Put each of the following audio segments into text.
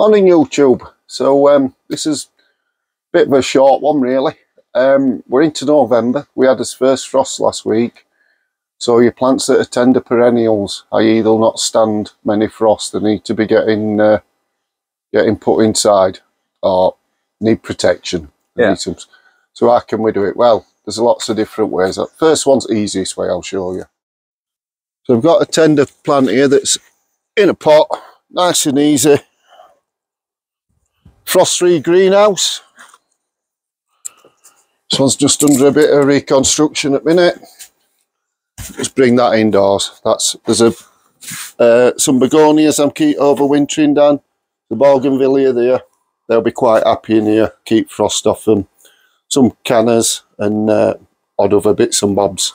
Morning YouTube. So this is a bit of a short one really. We're into November. We had his first frost last week. So your plants that are tender perennials, i.e. they'll not stand many frosts, they need to be getting put inside or need protection. Yeah. So how can we do it? Well, there's lots of different ways. The first one's the easiest way, I'll show you. So I've got a tender plant here that's in a pot, nice and easy. Frost-free greenhouse. This one's just under a bit of reconstruction at the minute. Just bring that indoors. There's some begonias I'm keep overwintering down. The bougainvillea there. They'll be quite happy in here. Keep frost off them. Some cannas and odd other bits and bobs.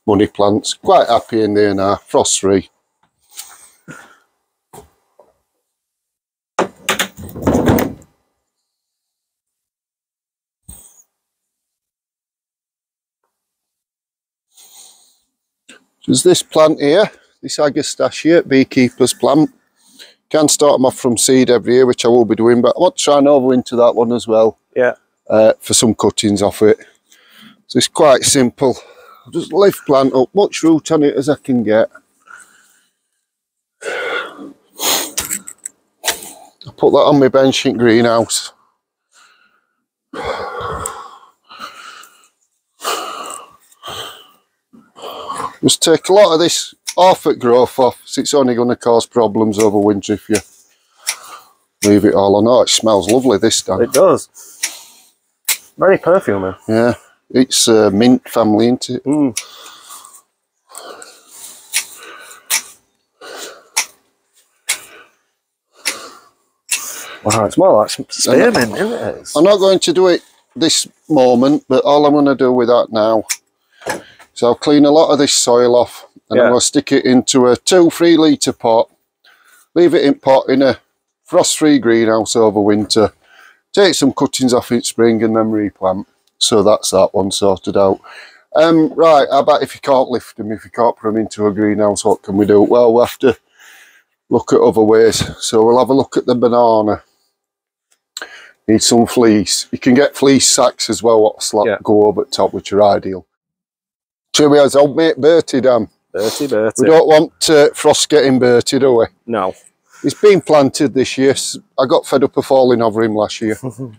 Money plants. Quite happy in there now. Frost-free. There's this plant here, this Agastacia beekeeper's plant. Can start them off from seed every year, which I will be doing, but I want to try and overwinter that one as well. Yeah. For some cuttings off it. So it's quite simple. I'll just lift plant up, much root on it as I can get. I'll put that on my bench in greenhouse. Just take a lot of this orphic growth off, so it's only going to cause problems over winter if you leave it all on. Oh, it smells lovely this time. It does. Very perfumey. Yeah, it's mint family, isn't it? Mm. Wow, it's more like spearmint, isn't it? I'm not going to do it this moment, but all I'm going to do with that now, so I'll clean a lot of this soil off and I'm going to stick it into a 2-3 litre pot, leave it in pot in a frost-free greenhouse over winter, take some cuttings off in spring and then replant. So that's that one sorted out. Right, how about if you can't lift them, if you can't put them into a greenhouse, what can we do? Well, we'll have to look at other ways. So we'll have a look at the banana. Need some fleece. You can get fleece sacks as well, what go over the top, which are ideal. Cheery as old mate Bertie, Dan. Bertie. We don't want frost getting Bertie, do we? No. He's been planted this year. I got fed up of falling over him last year. Right,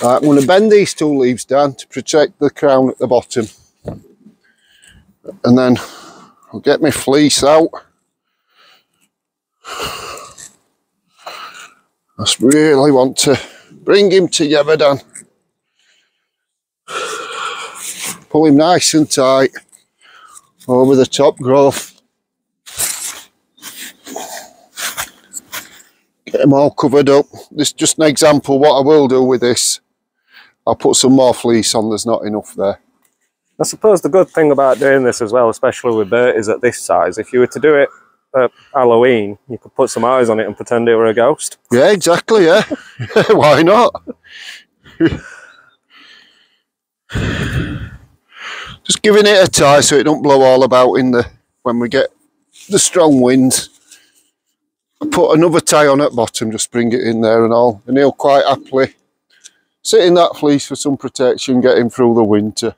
I'm going to bend these 2 leaves down to protect the crown at the bottom. And then I'll get my fleece out. I just really want to bring him together, Dan. Pull him nice and tight over the top growth. Get them all covered up. This is just an example what I will do with this. I'll put some more fleece on, there's not enough there. I suppose the good thing about doing this as well, especially with Berties at this size, if you were to do it at Halloween, you could put some eyes on it and pretend it were a ghost. Yeah, exactly, yeah. Why not? Just giving it a tie so it don't blow all about when we get the strong winds. I put another tie on at bottom, just bring it in there and all, and he'll quite happily sit in that fleece for some protection, get him through the winter.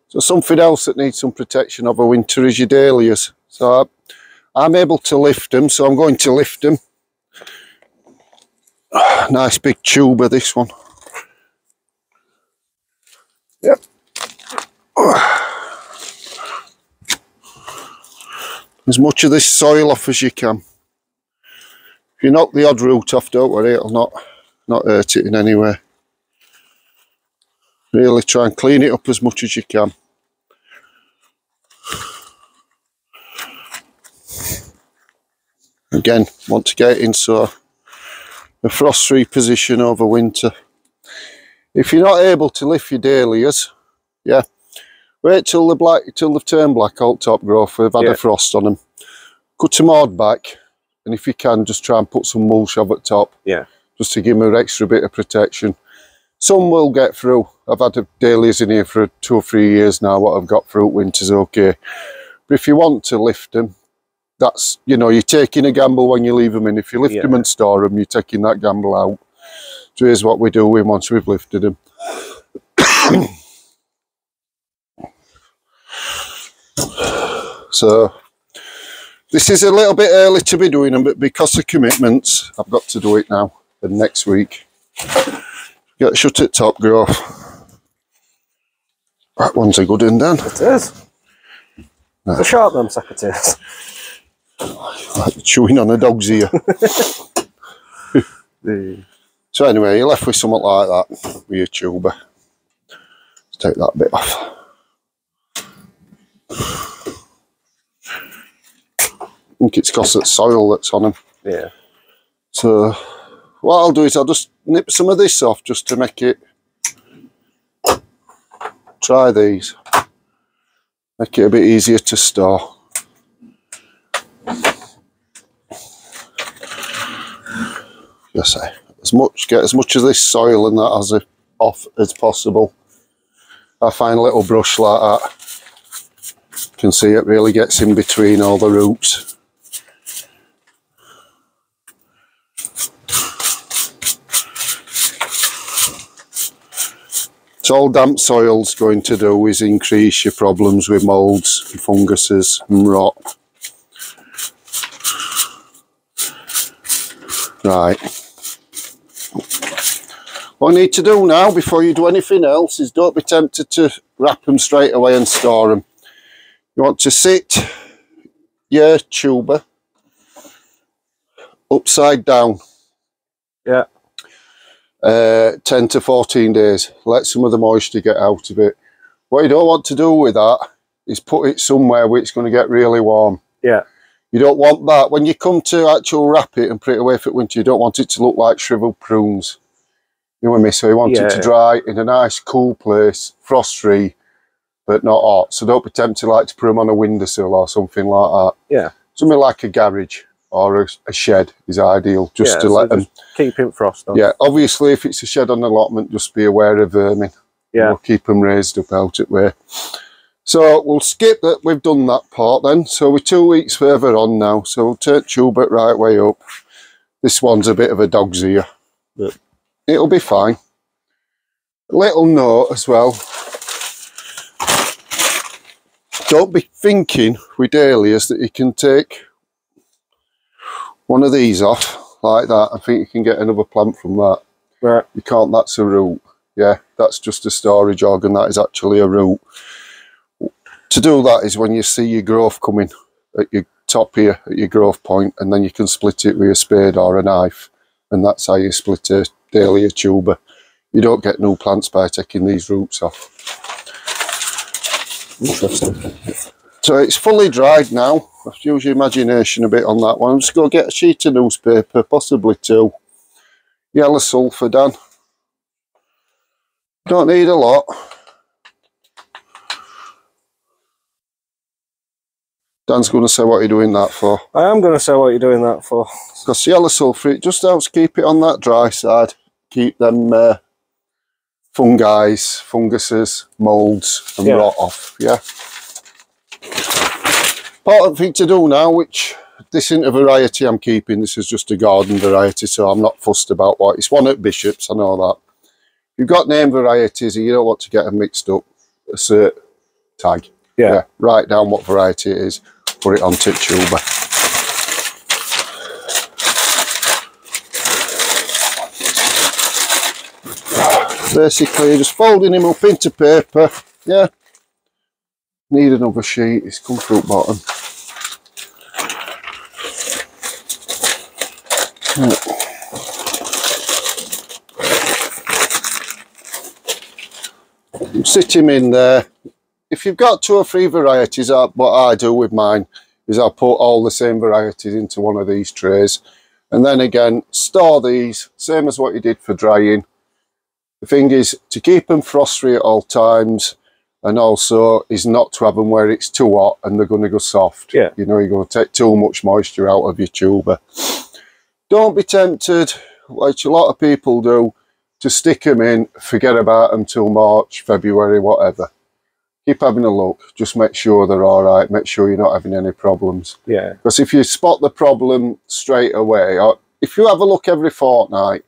So something else that needs some protection over winter is your dahlias. So I'm able to lift them, so I'm going to lift them. Nice big tube of this one. Yep. As much of this soil off as you can. If you knock the odd root off, don't worry, it'll not hurt it in any way. Really try and clean it up as much as you can. Again, want to get it into a frost-free position over winter. If you're not able to lift your dahlias, wait till they've turned black, alt top growth, they've had a frost on them. Cut them hard back, and if you can, just try and put some mulch over the top. Yeah. Just to give them an extra bit of protection. Some will get through. I've had dahlias in here for 2 or 3 years now. What I've got through winter's okay. But if you want to lift them, that's, you know, you're taking a gamble when you leave them in. If you lift them and store them, you're taking that gamble out. So here's what we do once we've lifted them. So this is a little bit early to be doing them, but because of commitments, I've got to do it now. And next week, got to shut it top, Grove. That one's a good one, Dan. It is. They're sharp, them secateurs. Like chewing on a dog's ear. So anyway, you're left with something like that with your tuber. Let's take that bit off. I think it's because of soil that's on them. Yeah. So what I'll do is I'll just nip some of this off just to make it. Try these. Make it a bit easier to store. Yes, get as much of this soil and that off as possible. I find a little brush like that. You can see it really gets in between all the roots. So all damp soil's going to do is increase your problems with moulds and funguses and rot. Right. What I need to do now before you do anything else is don't be tempted to wrap them straight away and store them. You want to sit your tuber upside down. Yeah. 10 to 14 days. Let some of the moisture get out of it. What you don't want to do with that is put it somewhere where it's going to get really warm. Yeah. You don't want that. When you come to actually wrap it and put it away for winter, you don't want it to look like shriveled prunes. You know what I mean? So you want it to dry in a nice cool place, frost-free, but not hot. So don't be tempted like to put them on a windowsill or something like that. Yeah. Something like a garage or a shed is ideal, just to let them keep in frost on. Yeah, obviously if it's a shed on allotment, just be aware of vermin. Yeah. We'll keep them raised up out it way. So we'll skip that, we've done that part then. So we're 2 weeks further on now. So we'll turn tuber right way up. This one's a bit of a dog's ear, but it'll be fine. A little note as well. Don't be thinking with dahlias that you can take one of these off like that. I think you can get another plant from that. Right. You can't, that's a root. Yeah, that's just a storage organ, that is actually a root. To do that is when you see your growth coming at your top here, at your growth point, and then you can split it with a spade or a knife, and that's how you split a dahlia tuber. You don't get new plants by taking these roots off. Interesting. So it's fully dried now. Let's use your imagination a bit on that one. I'm just going to get a sheet of newspaper, possibly 2. Yellow sulphur, Dan. Don't need a lot. Dan's going to say what you're doing that for. I am going to say what you're doing that for. Because yellow sulphur, it just helps keep it on that dry side. Keep them fungi, funguses, moulds and rot off, yeah. Important thing to do now, which this isn't a variety I'm keeping, this is just a garden variety, so I'm not fussed about what. It's one at Bishop's, I know that. You've got name varieties and you don't want to get them mixed up. Assert tag. Yeah. Write down what variety it is, put it on tip tuber. Basically, you're just folding him up into paper. Yeah. Need another sheet, it's come through bottom. Sit him in there. If you've got 2 or 3 varieties, what I do with mine is I put all the same varieties into one of these trays, and then again store these same as what you did for drying. The thing is to keep them frost free at all times, and also is not to have them where it's too hot and they're going to go soft. Yeah. You know, you're going to take too much moisture out of your tuber. Don't be tempted, like a lot of people do, to stick them in, forget about them till March, February, whatever. keep having a look. Just make sure they're all right. Make sure you're not having any problems. Yeah. Because if you spot the problem straight away, or if you have a look every fortnight,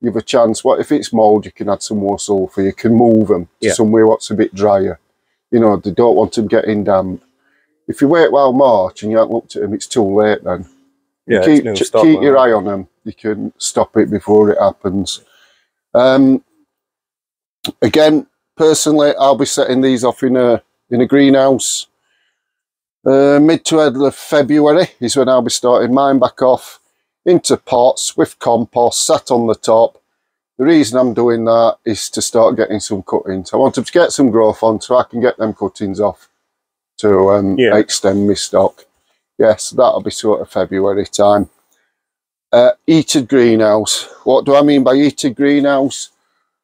you've a chance. What if it's mould? You can add some more sulphur. You can move them to somewhere what's a bit drier. You know, they don't want them getting damp. If you wait while March and you haven't looked at them, it's too late then. Yeah, keep your eye on them. You can stop it before it happens. Again, personally, I'll be setting these off in a greenhouse. Mid to end of February is when I'll be starting mine back off into pots with compost sat on the top. The reason I'm doing that is to start getting some cuttings. I want to get some growth on so I can get them cuttings off to extend my stock. Yes, that'll be sort of February time. Heated greenhouse. What do I mean by heated greenhouse?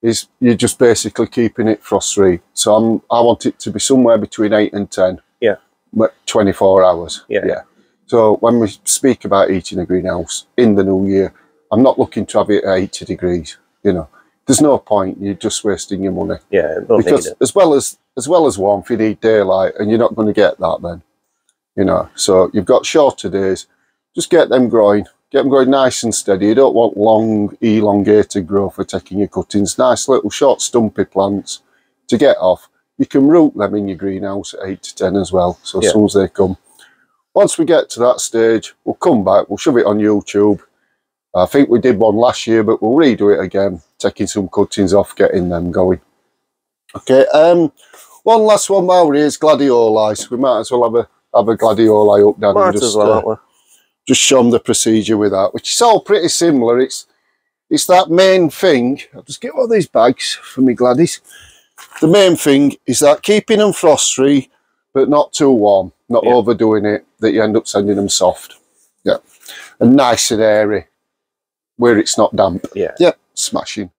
Is you're just basically keeping it frost free. So I want it to be somewhere between 8 and 10. Yeah. 24 hours. Yeah. So when we speak about heating a greenhouse in the new year, I'm not looking to have it at 80 degrees. You know, there's no point. You're just wasting your money. Yeah, because as well as warmth, you need daylight, and you're not going to get that then. You know, so you've got shorter days. Just get them growing. Get them growing nice and steady. You don't want long, elongated growth for taking your cuttings. Nice little short, stumpy plants to get off. You can root them in your greenhouse at 8 to 10 as well. So as soon as they come. Once we get to that stage, we'll come back. We'll shove it on YouTube. I think we did one last year, but we'll redo it again. Taking some cuttings off, getting them going. Okay, one last one while we're here is gladioli. We might as well have a gladioli up, Dan, and just show them the procedure with that, which is all pretty similar. It's that main thing. I'll just get one of these bags for me gladdies. The main thing is that keeping them frost free, but not too warm, not overdoing it, that you end up sending them soft. Yeah, and nice and airy, where it's not damp. Yeah. Yep, smashing.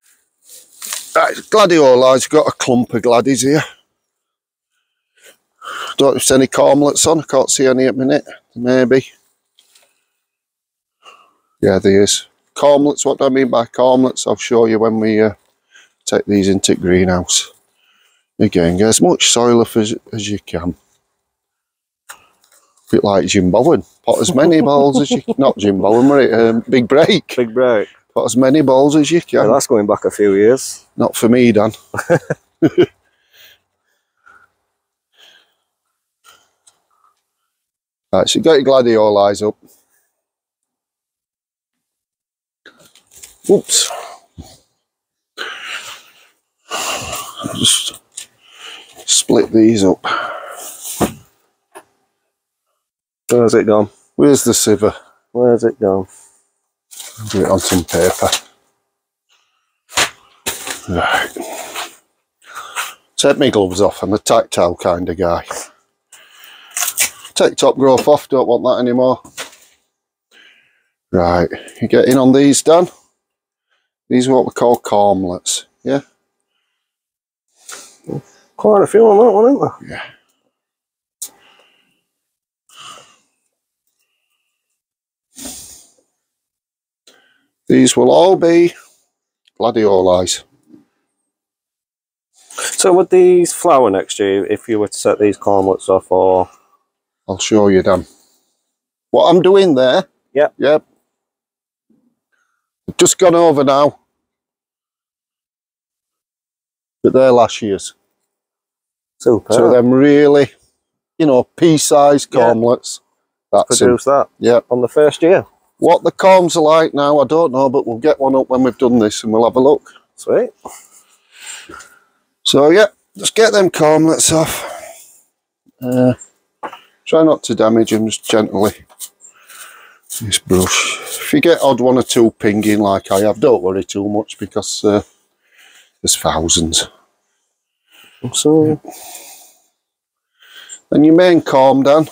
Right, gladioli's got a clump of gladdies here. Don't know if there's any cormlets on. I can't see any at the minute. Maybe. Yeah, there is. Cormlets, what do I mean by cormlets? I'll show you when we take these into greenhouse. Again, get as much soil off as you can. A bit like Jim Bowen. Put as many balls as you can. Not Jim Bowen, right? Big Break. Big Break. Put as many balls as you can. Yeah, that's going back a few years. Not for me, Dan. Right, so you got your gladioli up. Oops. Just split these up. Where's it gone? Where's the sieve? Where's it gone? Do it on some paper. Right. Take my gloves off. I'm a tactile kind of guy. Take top growth off, don't want that anymore. Right, you get in on these, Dan. These are what we call cormlets, yeah? Quite a few on that one, isn't there? Yeah. These will all be gladioli. So would these flower next year if you were to set these cormlets off, or...? I'll show you, Dan. What I'm doing there. Yep. Yep. Just gone over now. But they're last year's. Super. So them really, you know, pea-sized cormlets. That's produce that. Yep. On the first year. What the corms are like now, I don't know, but we'll get one up when we've done this and we'll have a look. Sweet. So yeah, just get them cormlets off. Try not to damage them, just gently. This brush. If you get odd one or two pinging like I have, don't worry too much because there's thousands. So, then your main corm, Dan.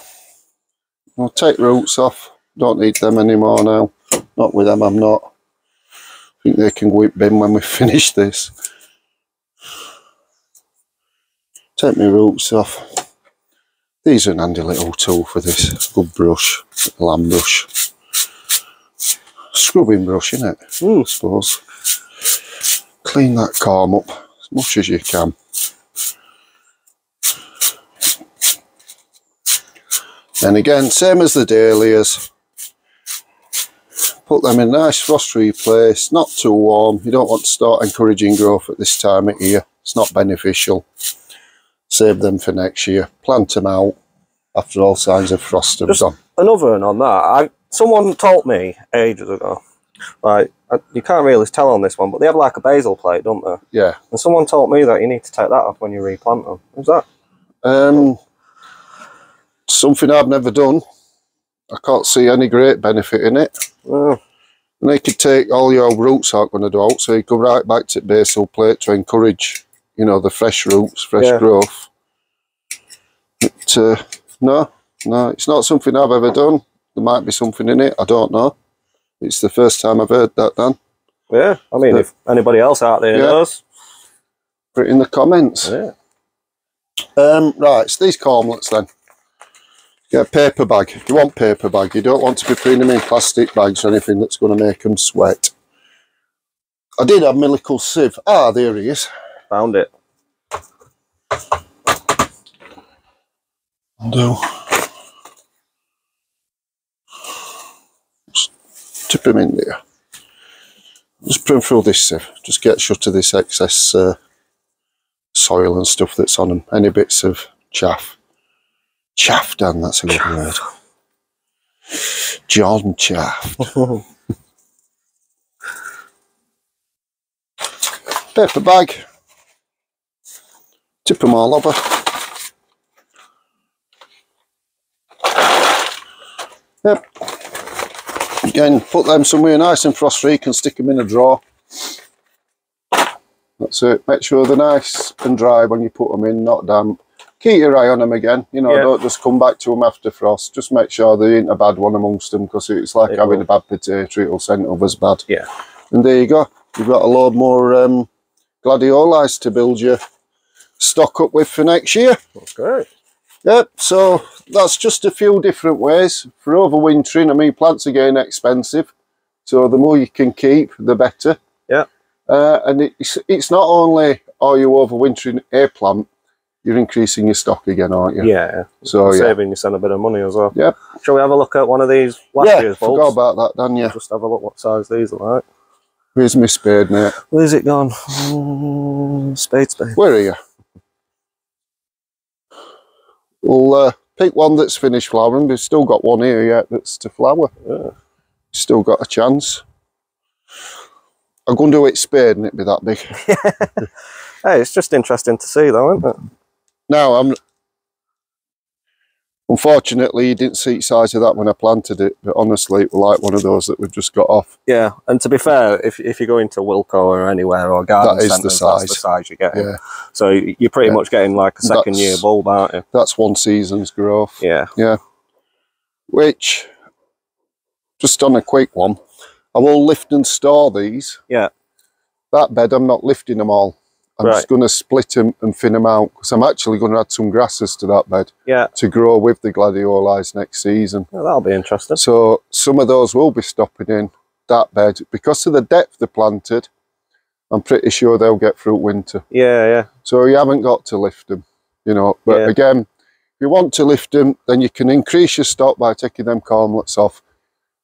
I'll take roots off. Don't need them anymore now. Not with them, I'm not. I think they can go in bin when we finish this. Take my roots off. These are an handy little tool for this. Good brush, lamb brush. Scrubbing brush, innit? I suppose. Clean that corm up as much as you can. And again, same as the dahlias. Put them in a nice frost-free place, not too warm. You don't want to start encouraging growth at this time of year. It's not beneficial. Save them for next year. Plant them out after all signs of frost have gone. Another one on that. Someone told me ages ago, like, you can't really tell on this one, but they have like a basil plate, don't they? Yeah. And someone told me that you need to take that off when you replant them. Is that? Something I've never done. I can't see any great benefit in it. And they could take all your roots out when they do out, so you go right back to the basil plate to encourage, you know, the fresh roots, fresh growth. But, no, it's not something I've ever done. There might be something in it, I don't know. It's the first time I've heard that done. Yeah, I mean, if anybody else out there knows, put it in the comments. Yeah. Right, it's these cormlets then. Get a paper bag. If you want paper bag, you don't want to be putting them in plastic bags or anything that's going to make them sweat. I did have my little sieve. Ah, there he is. Found it. Just tip him in there. Just put him through this sieve. Just get shut of this excess soil and stuff that's on them. Any bits of chaff. Chaff, Dan, that's a good word. John Chaff. Paper bag. Tip them all over. Yep. Again, put them somewhere nice and frost-free. You can stick them in a drawer. That's it. Make sure they're nice and dry when you put them in, not damp. Keep your eye on them again, you know, don't just come back to them after frost. Just make sure there ain't a bad one amongst them, because it's like having a bad potato, it'll scent others bad. Yeah. And there you go. You've got a load more gladioli to build your stock up with for next year. Okay. Yep, so that's just a few different ways. For overwintering, I mean, plants are getting expensive, so the more you can keep, the better. Yeah. And it's not only are you overwintering a plant, you're increasing your stock again, aren't you? Yeah. So saving yourself a bit of money as well. Yeah. Shall we have a look at one of these last year's bulbs? Forgot about that, Dan, yeah. Just have a look what size these are like. Where's my spade, mate? Where's it gone? Spade. Where are you? We'll pick one that's finished flowering. We've still got one here yet that's to flower. Yeah. Still got a chance. I'm going to do it spade and it'd be that big. Hey, it's just interesting to see though, isn't it? Now, unfortunately, you didn't see the size of that when I planted it, but honestly, it was like one of those that we've just got off. Yeah, and to be fair, if you go into Wilko or anywhere or garden centres, that's the size you're getting. Yeah. So you're pretty much getting like a second year bulb, aren't you? That's one season's growth. Yeah. Yeah. Which, just on a quick one, I will lift and store these. Yeah. That bed, I'm not lifting them all. I'm just going to split them and thin them out, because I'm actually going to add some grasses to that bed to grow with the gladiolis next season. Well, that'll be interesting. So some of those will be stopping in that bed. Because of the depth they're planted, I'm pretty sure they'll get through winter. Yeah, yeah. So you haven't got to lift them, you know. But again, if you want to lift them, then you can increase your stock by taking them cormlets off.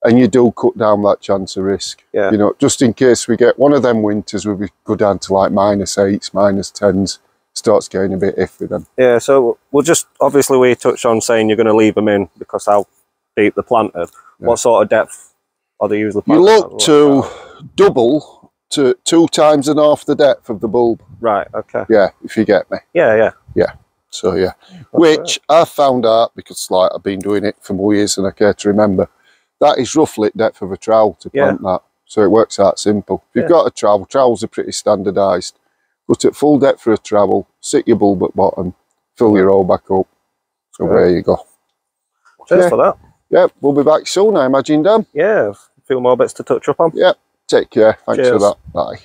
And you do cut down that chance of risk. Yeah. You know, just in case we get one of them winters where we go down to like -8s, -10s, starts getting a bit iffy then. Yeah, so we'll just, obviously we touched on saying you're going to leave them in because how deep they're planted. Yeah. What sort of depth are they usually planted? You look to double to 2 times and half the depth of the bulb. Right, okay. Yeah, if you get me. Yeah, yeah. Yeah, so yeah. Which I found out, because like I've been doing it for more years than I care to remember, that is roughly the depth of a trowel to plant that. So it works out simple. If you've got a trowel, trowels are pretty standardised. Put it full depth for a trowel, sit your bulb at bottom, fill your hole back up. So there you go. Cheers for that. Yeah, we'll be back soon, I imagine, Dan. Yeah, a few more bits to touch up on. Yeah, take care. Thanks for that. Bye.